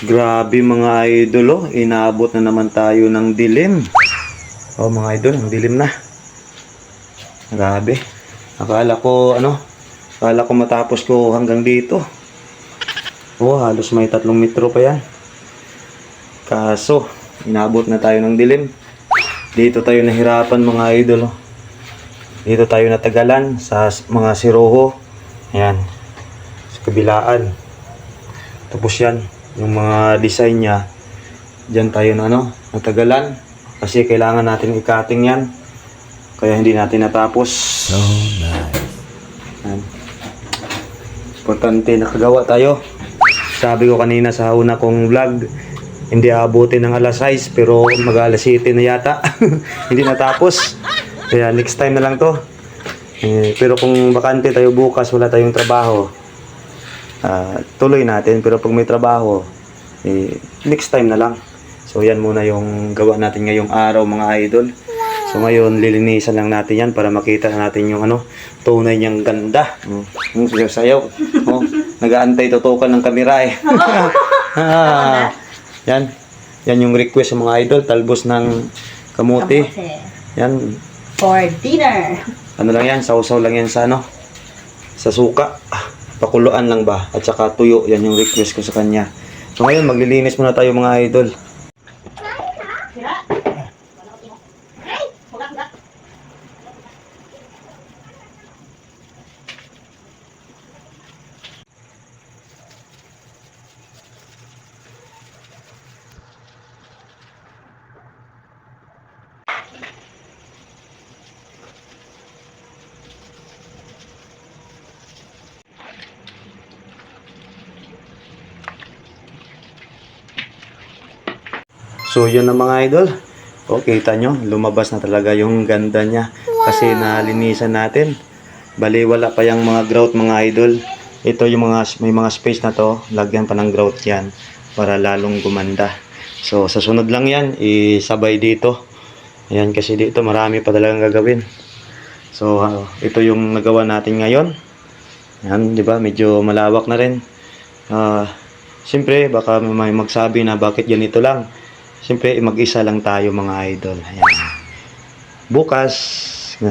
Grabe mga idol, oh. Inaabot na naman tayo ng dilim. Oh mga idol, ang dilim na. Grabe. Akala ko matapos ko hanggang dito. Oh, halos may 3 metro pa yan. Kaso, inabot na tayo ng dilim. Dito tayo nahirapan mga idol, oh. Dito tayo natagalan sa mga siroho. Ayan. Sa kabilaan. Tapos yan. Yung mga design niya, dyan tayo natagalan. Kasi kailangan natin i-cutting yan. Kaya hindi natin natapos. So nice. Yan. Importante nakagawa tayo. Sabi ko kanina sa una kong vlog, hindi aabutin ng alas 6 pero mag-alas 7 na yata. Hindi natapos. Kaya next time na lang to. Pero kung bakante tayo bukas, wala tayong trabaho, tuloy natin. Pero pag may trabaho, next time na lang. So yan muna yung gawa natin ngayong araw mga idol. So ngayon lilinisan lang natin yan para makita natin yung tunay niyang ganda. Yung sayaw. Nag-aantay tutukan ng kamera eh. Yan. Yan yung request sa mga idol. Talbos ng kamuti. Yan. For dinner. Ano lang yan, sausaw lang yan sa sa suka. Pakuluan lang ba? At saka tuyo, yan yung request ko sa kanya. So ngayon, maglilinis muna tayo mga idol. So yun na mga idol. O kita nyo, lumabas na talaga yung ganda niya. Kasi nalinisan natin. Bali wala pa yung mga grout mga idol. Ito yung may mga space na to. Lagyan pa ng grout yan. Para lalong gumanda. So sa sunod lang yan, isabay dito. Ayan kasi dito marami pa talagang gagawin. So ito yung nagawa natin ngayon. Yan, di ba? Medyo malawak na rin. Siyempre baka may magsabi na bakit ganito lang. Siyempre, mag-isa lang tayo mga idol. Ayan. Bukas,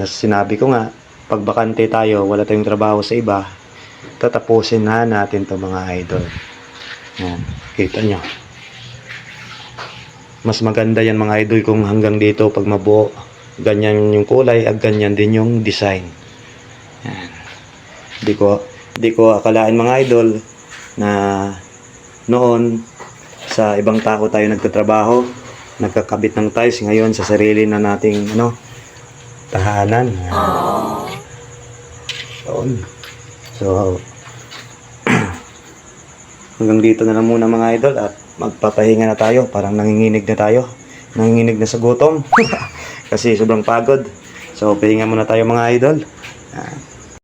sinabi ko nga, pag bakante tayo, wala tayong trabaho sa iba, tatapusin na natin to mga idol. Ayan. Kita nyo. Mas maganda yan mga idol kung hanggang dito pag mabuo. Ganyan yung kulay at ganyan din yung design. Ayan. Di ko akalain mga idol na noon sa ibang tao tayo nagtatrabaho, nagkakabit ng tiles, ngayon sa sarili na nating tahanan. So hanggang dito na lang muna mga idol at magpapahinga na tayo. Parang nanginginig na tayo. Nanginginig na sa gutom. Kasi sobrang pagod. So pahinga muna tayo mga idol.